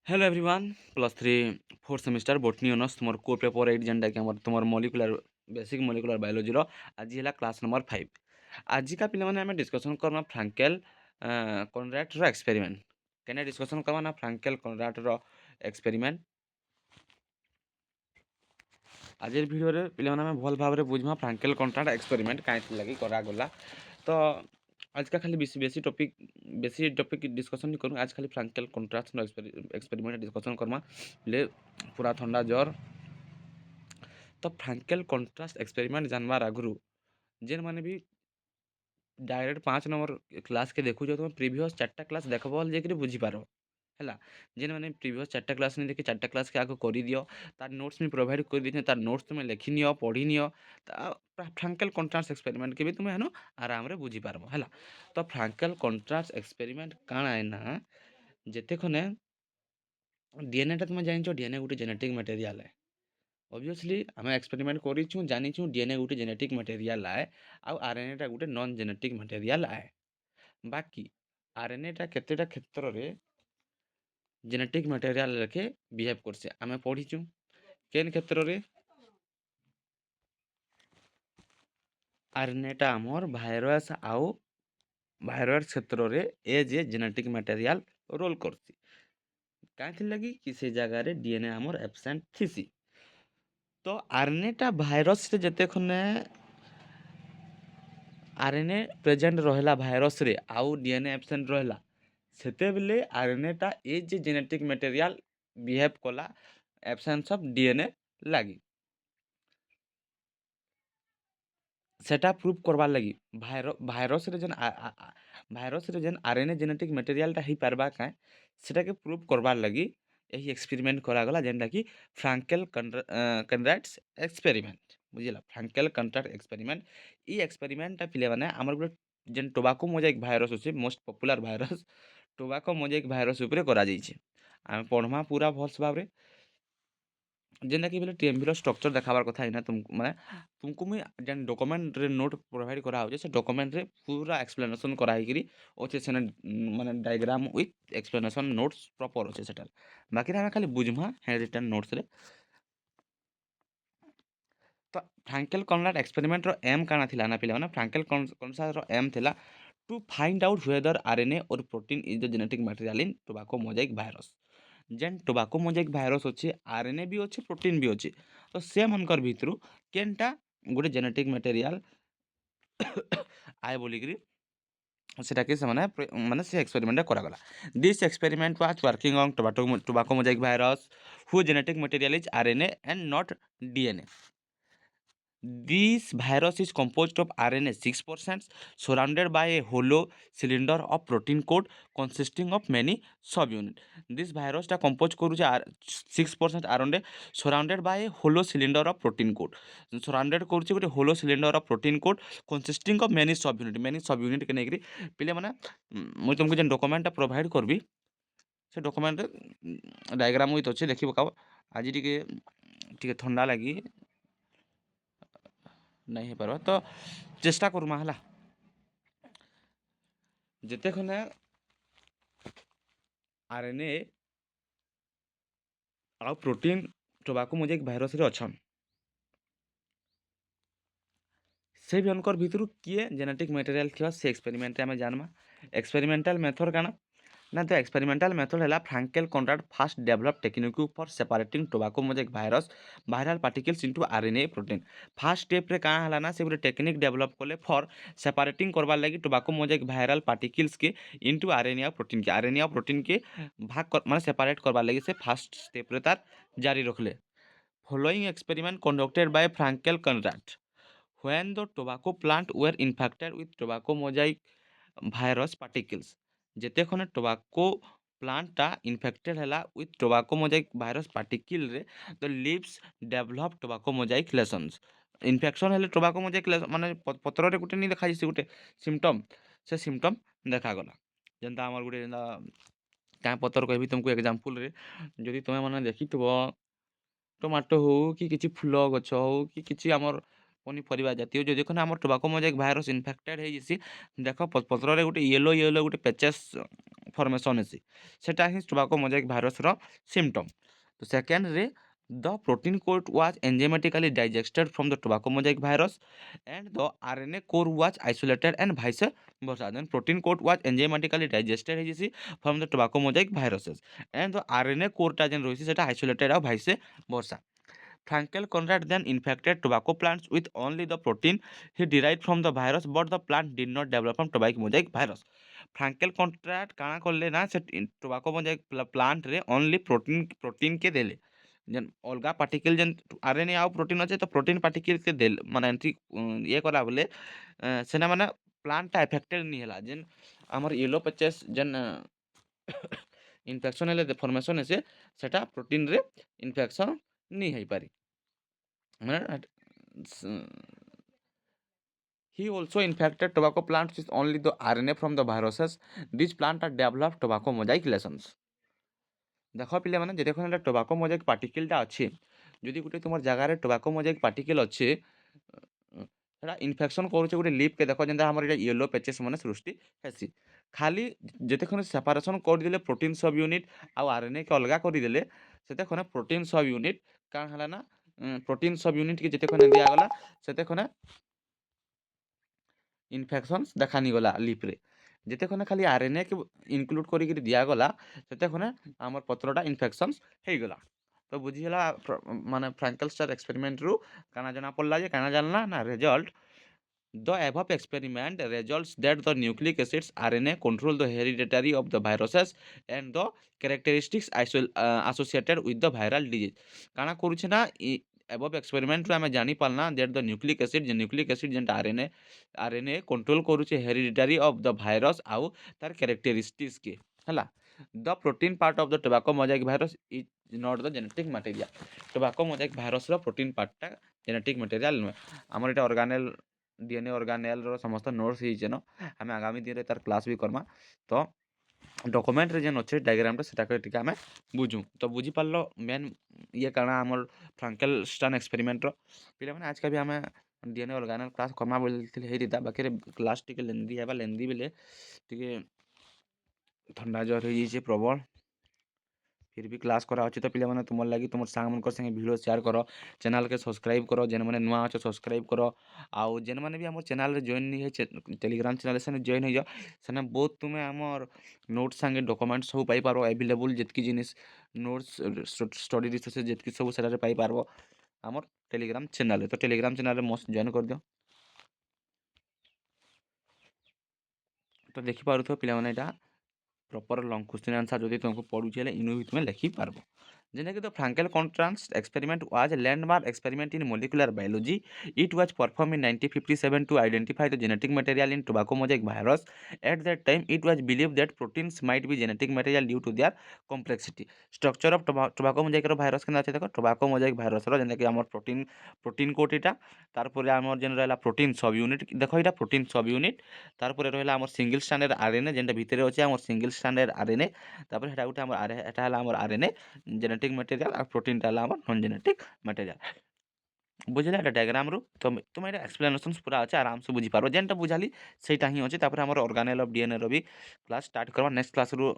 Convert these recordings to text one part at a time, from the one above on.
Hello everyone plus three fourth semester botany honours तुम core paper 8 जेनटा कि तुम molecular basic molecular biology आज है क्लास नंबर 5। आजिका पे आम डिस्कसन करमा फ्रांकेल कनराड एक्सपेरिमेंट क्या डिस्कसन करमा ना फ्रांकेल कनराड एक्सपेरिमेंट। आज भिडियो पे भल भाव में बुझमा फ्रांकेल कनराड एक्सपेरिमेंट कहीं लगी करागला। तो आज का खाली बेसी टॉपिक डिस्कशन नहीं करूँ। आज खाली फ्रांकेल कॉन्ट्रास्ट एक्सपेरिमेंट डिस्कशन करमा ले पूरा ठंडा ज्वर। तो फ्रांकेल कॉन्ट्रास्ट एक्सपेरिमेंट जानवर आगु जेन मैंने भी डायरेक्ट 5 नंबर क्लास के देखु तुम प्रीवियस 4टा क्लास देख जाकर बुझीपार है। जेन मैंने प्रीवियस 4टा क्लास नहीं देखी 4टा क्लास के आगे कर दियो तार नोट्स भी प्रोवाइड कर दी तार नोट्स तुम्हें लिखि नियो पढ़ी नियो। फ्रांकेल कॉन्ट्रास्ट एक्सपेरिमेंट के भी तुम्हें हेन आराम से बुझीपार है। तो फ्रांकेल कॉन्ट्रास्ट एक्सपेरिमेंट काण है ना जेते खने डीएनए तुम जान डीएनए गोटे जेनेटिक मटेरियल है। ऑब्वियसली आम एक्सपेरिमेंट करूँ जानीचु डीएनए गोटे जेनेटिक मटेरियल आए आउ आरएनए टा गोटे नॉन जेनेटिक मटेरियल आए। बाकी आरएनए टा केतेटा क्षेत्र में जेनेटिक मटेरियल रखे बिहेव करसे आम पढ़ीचु केन क्षेत्र में आरएनए टा आमर भाइरस आउ भाइरस क्षेत्र में as a genetic material role करसी कहीं लगी कि से जगह डीएनए आमर एब्सेंट थीसी। तो आरएनए टा भाइरस रे जते खने आरएनए प्रेजेंट रहला भाइरस रे आउ डीएनए एब्सेंट रहला सेते बेले आरएनए टा ए जे जेनेटिक मटेरियल बिहेव कला एब्सेंस ऑफ डीएनए लगी सेटा प्रूव करबार लगी भाइरस रे जेन आरएनए जेनेटिक मटेरियल टा ही पारबा काए सेटा के प्रूव करबार लगी यही एक्सपेरिमेंट करा गला जेनटा कि फ्रांकेल कनराड्स एक्सपेरिमेंट बुझिला। फ्रांकेल कनराड एक्सपेरिमेंट ई एक्सपेरिमेंट टा पिले माने हमर गोटे जेन टोबाको मोजाइक भाइरस अछि most popular virus tobacco mosaic virus उपरे करा जाइछे। आमे पढ़मा पूरा भल्स भाबरे जेनटा कि बोले टीएमवी स्ट्रक्चर देखाबार कथा ना तुमको मुझे जेन डॉक्यूमेंट रे नोट प्रोवाइड करा हो से डॉक्यूमेंट रे पूरा एक्सप्लेनेशन कराई अच्छे से माने diagram with explanation notes proper अच्छे सेटा बाकी हमें खाली बुझमा है रिटर्न नोट्स रे। तो फ्रांकेल कनराड एक्सपेरिमेंट रो एम काना थिला ना पिला माने फ्रांकेल कनराड रो एम थिला to find out whether RNA और protein is the genetic material in tobacco mosaic virus. जेन टोबाको मोजाइक भाइरस अच्छे आरएनए भी अच्छे प्रोटीन भी अच्छे तो से मनकर भितरु केनटा गोटे जेनेटिक मटेरियल आए बोलिकी सेटाके ସେମାନେ ମାନେ ସେ ଏକ୍ସପେରିମେଣ୍ଟଟା କରାଗଲା। This experiment was working on tobacco mosaic virus who genetic material is RNA and not DNA. This virus is composed of RNA 6% surrounded by a hollow cylinder of protein coat consisting of many subunits. This virus टा compose करूचे 6% RNA surrounded by a hollow cylinder of protein coat surrounded करूचे गोटे hollow cylinder of protein coat consisting of many subunit के Negri पिले माने मुझे तुमको जेन document provide करबी से डॉक्यूमेंट डायग्राम विथ अच्छे देखी पकाओ। आज टिके ठंडा लगी नहीं हो पार तो चेष्टा करूँ है जिते खने आरएनए आउ प्रोटीन टोबाको मोजाइक भाइरस रे अछन से भनकर भितर किए जेनेटिक मटेरियल थी से एक्सपेरिमेंट आम जानमा। एक्सपेरिमेंटल मेथड काना ना तो एक्सपेरिमेंटल मेथड है Fraenkel Conrat first develop technique for separating tobacco mosaic virus viral particles into RNA protein. First step रे काना हला ना से गोटे टेक्निक डेवलप कले फॉर सेपरेटिंग करबार लगी टोबाको मोजाइक भाइरल पार्टिकल्स के इनटू आरएनए और प्रोटीन के भाग माने सेपरेट करबार लगी से फास्ट स्टेप रे तार जारी रखले। Following experiment conducted by Fraenkel Conrat when the tobacco plant were infected with tobacco mosaic virus particles जेते खने टोबाको प्लांट टा इन्फेक्टेड हैला with tobacco mosaic virus particle रे the leaves develop tobacco mosaic lesions. Infection हेले tobacco mosaic माने पत्र रे गुटे नहीं देखा जैसे गुटे सिम्पटम से सिम्पटम देखा गला जेनता हमर गुटे जेनता क्या पत्र कहबी तुमको एग्जांपल रे जदि तुमे माने देखिथबो टमाटो हो कि किछि फूल गछ हो कि किछि हमर ପନିପରିବା ଜାତୀୟ ଯଦି ଦେଖୁନ ଆମର ଟୋବାକୋ ମୋଜାଇକ୍ ଭାଇରସ୍ ଇନଫେକ୍ଟେଡ୍ ହେଇଯିସି ଦେଖ ପତ୍ରରେ ଗୋଟେ ୟେଲୋ ଗୋଟେ ପେଚେସ୍ ଫର୍ମେସନ୍ ହେସି ସେଟା ହିଁ ଟୋବାକୋ ମୋଜାଇକ୍ ଭାଇରସ୍ର ସିମ୍ପଟମ୍। ତ ସେକେଣ୍ଡରେ the protein coat was enzymatically digested from the tobacco mosaic virus and the RNA core was isolated and vice versa. Then protein coat was enzymatically digested ହେଇଯିସି from the tobacco mosaic viruses and the RNA core ଟା ଯେନ୍ ରହିଛି ସେଟା isolated ଆଉ vice versa. Frankel Conrad then infected tobacco plants with only the protein he derived from the virus, but the plant did not develop from tobacco mosaic virus. Frankel Conrad କାଣା କଲେ ନା ସେ tobacco mosaic plant ରେ only protein के ଦେଲେ ଯେନ୍ ଅଲଗା particle ଯେନ୍ RNA ଆଉ ପ୍ରୋଟିନ୍ ଅଛେ ତ ପ୍ରୋଟିନ୍ ପାର୍ଟିକଲ୍ କେ ଦେଲେ ମାନେ ଏଣ୍ଟ୍ରି ଇଏ କଲା ବେଲେ ସେଟା ମାନେ ପ୍ଲାଣ୍ଟଟା ଏଫେକ୍ଟେଡ୍ ନି ହେଲା ଯେନ୍ ଆମର ୟେଲୋ ପେଚେସ୍ ଯେନ୍ ଇନଫେକ୍ସନ୍ ହେଲେ ଫର୍ମେସନ୍ ହେସି ସେଟା ପ୍ରୋଟିନ୍ରେ ଇନଫେକ୍ସନ୍ ନି ହେଇପାରି ମାନେ he also infected tobacco plants with only the RNA from the viruses. These plants are developed tobacco mosaic lesions. ଦେଖ ପିଲାମାନେ ଯେ ଦେଖୁନ ଏଇଟା ଟୋବାକୋ ମୋଜାଇକ୍ ପାର୍ଟିକଲ୍ଟା ଅଛି ଯଦି ଗୋଟେ ତୁମର ଜାଗାରେ ଟୋବାକୋ ମୋଜାଇକ୍ ପାର୍ଟିକଲ୍ ଅଛି ସେଟା ଇନଫେକ୍ସନ୍ କରୁଛେ ଗୋଟେ ଲିପ୍କେ ଦେଖ ଯେନ୍ତା ଆମର ଏଇଟା ୟେଲୋ ପେଚେସ୍ ମାନେ ସୃଷ୍ଟି ହେସି ଖାଲି ଯେତେକ୍ଷଣ ସେପାରେସନ୍ କରିଦେଲେ ପ୍ରୋଟିନ୍ ସବ୍ ୟୁନିଟ୍ ଆଉ RNA କେ ଅଲଗା କରିଦେଲେ ସେତେକ୍ଷଣ ପ୍ରୋଟିନ୍ ସବ୍ ୟୁନିଟ୍ କାଣା ହେଲା ନା ପ୍ରୋଟିନ୍ ସବ୍ ୟୁନିଟ୍କେ ଯେତେକ୍ଷଣ ଦିଆଗଲା ସେତେକ୍ଷଣ ଇନଫେକ୍ସନ୍ସ ଦେଖାନିଗଲା ଲିପ୍ରେ ଯେତେକ୍ଷଣ ଖାଲି RNA କେ ଇନକ୍ଲୁଡ୍ କରିକିରି ଦିଆଗଲା ସେତେକ୍ଷଣ ଆମର ପତ୍ରଟା ଇନଫେକ୍ସନ୍ସ ହେଇଗଲା ତ ବୁଝିହେଲା ମାନେ ଫ୍ରାଙ୍କଲ୍ ଷ୍ଟାର୍ ଏକ୍ସପେରିମେଣ୍ଟରୁ କାଣା ଜଣା ପଡ଼ଲା ଯେ କାଣା ଜାଣିଲା ନା result the above experiment results that the nucleic acids RNA control the hereditary of the viruses and the characteristics associated with the viral disease କାଣା କରୁଛେ ନା above experiment ରୁ ଆମେ ଜାଣି ପାରନା that the nucleic acid ଯେନ୍ଟା RNA control କରୁଛେ hereditary of the virus ଆଉ ତାର characteristics के ହେଲା the protein part of the tobacco mosaic virus is not the genetic material tobacco mosaic virus ର protein part ଟା genetic material ନୁହେଁ ଆମର ଏଟା organelle DNA organelle ସମସ୍ତ ନୋଟ୍ସ ହେଇଛେନ ଆମେ ଆଗାମୀ ଦିନରେ ତାର କ୍ଲାସ୍ ବି କର୍ମା ତ ଡକୁମେଣ୍ଟରେ ଯେନ୍ ଅଛେ ଡାଇଗ୍ରାମଟା ସେଟାକେ ଟିକେ ଆମେ ବୁଝୁଁ ତ ବୁଝିପାରିଲ ମେନ୍ ଇଏ କାଣା ଆମର ଫ୍ରାଙ୍କେଲ ଷ୍ଟାନ୍ ଏକ୍ସପେରିମେଣ୍ଟର ପିଲାମାନେ ଆଜକା ବି ଆମେ DNA organelle କ୍ଲାସ୍ କର୍ମା ବୋଲିଥିଲେ ହେଇଥିତା ବାକିରେ କ୍ଲାସ୍ ଟିକେ ଲେନ୍ଦି ହେବା ଲେନ୍ଦି ବେଲେ ଟିକେ ଥଣ୍ଡା ଜ୍ୱର ହେଇଯାଇଛେ ପ୍ରବଳ फिर भी क्लास करा अच्छे तो पे मैंने तुम लगी तुम सांग संगे भिडियो शेयर कर चैनल के सब्सक्राइब कर जेन मैंने नुआ अच्छे सब्सक्राइब कर आउ जेन मैंने भी आम चैनल जॉइन नहीं है टेलीग्राम चैनल से जॉइन हो जाओ सेने बहुत तुम्हें आमर नोट्स सांगे डॉक्यूमेंट सब पाई पार अवेलेबल जितकी जिनिस नोट्स स्टडी रिसोर्स जितकी सब से पाई पार आमर टेलीग्राम चैनल तो टेलीग्राम चैनल मस्त जॉइन कर दियो तो देखिपुथ पे मैंने प्रॉपर लॉन्ग क्वेश्चन आंसर जदि तुमको पढ़ुचे इनु भी तुम्हें लिखि पार्ब जेनकि the Fraenkel Conrat experiment was a landmark experiment in molecular biology it was perform in 1957 to identify the genetic material in tobacco mosaic virus at that time it was believe that proteins might be genetic material due to their complexity structure of tobacco mosaic virus के देखो tobacco mosaic virus जेनकि आम protein coat यहाँ तार आम जेन रहा protein सब unit देख यहाँ प्रोटीन सब यूनिट तार रहा आम सिंगल स्टैंडर्ड आरएनए जेनटा भितर अच्छे आम सिंगल स्टैंडर्ड आरएनए तापर हेटा गोटे आम एटा आम आरएनए जेनेटिक मटेरियल आ प्रोटीनटा नॉन जेनेटिक मटेरियल बुझे डायग्राम रू तुम ये एक्सप्लेनेशन पूरा अच्छे आराम से बुझीपार जेनटा बुझाली सहीटा ही अच्छे आम ऑर्गेनेल ऑफ डीएनए रो भी क्लास स्टार्ट करवा नेक्स्ट क्लास रू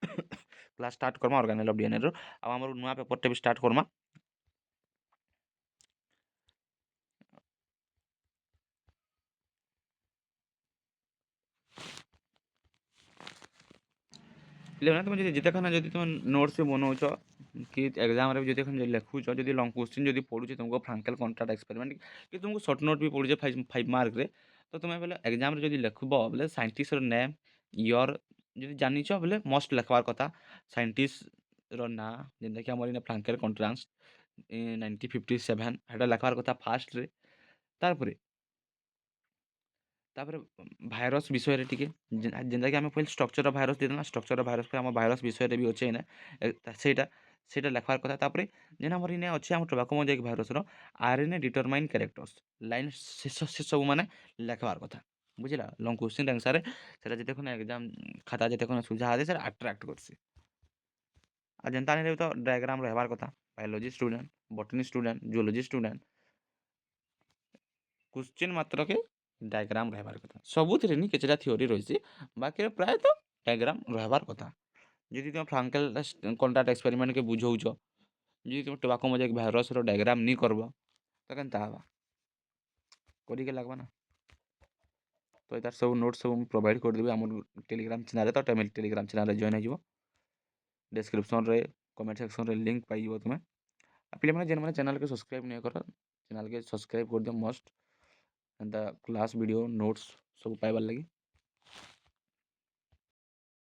क्लास स्टार्ट करमा ऑर्गेनेल ऑफ डीएनए रो आम नुआ पेपर भी स्टार्ट करमा ପିଲାମାନେ ତୁମେ ଯଦି ଯେତେଖାନା ଯଦି ତୁମେ ନୋଟ୍ସ ବନାଉଛ କି ଏକ୍ଜାମ୍ରେ ବି ଯେତେଖାନା ଲେଖୁଛ ଯଦି ଲଙ୍ଗ୍ କ୍ୱେଶ୍ଚିନ୍ ଯଦି ପଡ଼ୁଛି ତୁମକୁ ଫ୍ରାଙ୍କେଲ କଣ୍ଟ୍ରାକ୍ଟ ଏକ୍ସପେରିମେଣ୍ଟ କି ତୁମକୁ ସର୍ଟ ନୋଟ୍ ବି ପଡ଼ୁଛେ 5 ମାର୍କରେ ତ ତୁମେ ବେଲେ ଏକ୍ଜାମ୍ରେ ଯଦି ଲେଖବ ବେଲେ ସାଇଣ୍ଟିଷ୍ଟର ନେମ୍ ଇୟର୍ ଯଦି ଜାଣିଛ ବେଲେ ମଷ୍ଟ ଲେଖବାର୍ କଥା ସାଇଣ୍ଟିଷ୍ଟର ନାଁ ଯେନ୍ଟାକି ଆମର ଇନେ ଫ୍ରାଙ୍କେଲ କଣ୍ଟ୍ରାକ୍ଟ 1957 ହେଟା ଲେଖବାର୍ କଥା ଫାର୍ଷ୍ଟରେ ତାପରେ ତାପରେ ଭାଇରସ୍ ବିଷୟରେ ଟିକେ ଯେନ୍ଟାକି ଆମେ କହିଲେ ଷ୍ଟ୍ରକ୍ଚର ଭାଇରସ୍ ଦେଇଦେଲା ଷ୍ଟ୍ରକ୍ଚର ଭାଇରସ୍ ଆମ ଭାଇରସ୍ ବିଷୟରେ ବି ଅଛେ ଇନେ ସେଇଟା ଲେଖବାର୍ କଥା ତାପରେ ଯେନ୍ ଆମର ଇନେ ଅଛି ଆମ ଟୋବାକୋ ମୋଜାଇକ୍ ଭାଇରସ୍ର RNA ଡିଟରମାଇନ୍ କ୍ୟାରେକ୍ଟର୍ସ ଲାଇନ୍ ସେ ସବୁ ମାନେ ଲେଖବାର୍ କଥା ବୁଝିଲା ଲଙ୍ଗ୍ କ୍ୱେଶ୍ଚିନ୍ ଆନ୍ସର୍ରେ ସେଟା ଯେତେକ୍ଷଣ ଏକ୍ଜାମ୍ ଖାତା ଯେତେକ୍ଷଣ ସୁଝା ହେଲେ ସେଟା ଆଟ୍ରାକ୍ଟ କର୍ସି ଆଉ ଯେନ୍ତା ନେଇ ତ ଡାଇଗ୍ରାମ୍ ହେବାର୍ କଥା biology student botany student zoology student question मात्रके डायग्राम रहबार कथा सबुथिरे नी किछिटा थ्योरी रहिछि बाकी प्रायतः डायग्राम रहबार कथा जदि तुम फ्रांकेल कॉन्ट्राक्ट एक्सपेरिमेंट के बुझौछ जदि तुम टोबाको मोजाइक भाइरस रो डायग्राम नी करब तो केनता हवा करिके लागबा ना तो तार सब नोट्स सब प्रोवाइड करदेबी आम टेलीग्राम चैनल तो टेलीग्राम चैनल जॉइन हो डिस्क्रिप्शन रे कमेंट सेक्शन रे लिंक पाइब तुम्हें पे मैंने जेन मैंने चैनल के सब्सक्राइब नहीं कर चैनल के सब्सक्राइब कर दियो मस्ट एंता क्लास वीडियो नोट्स सब पाइबार लगी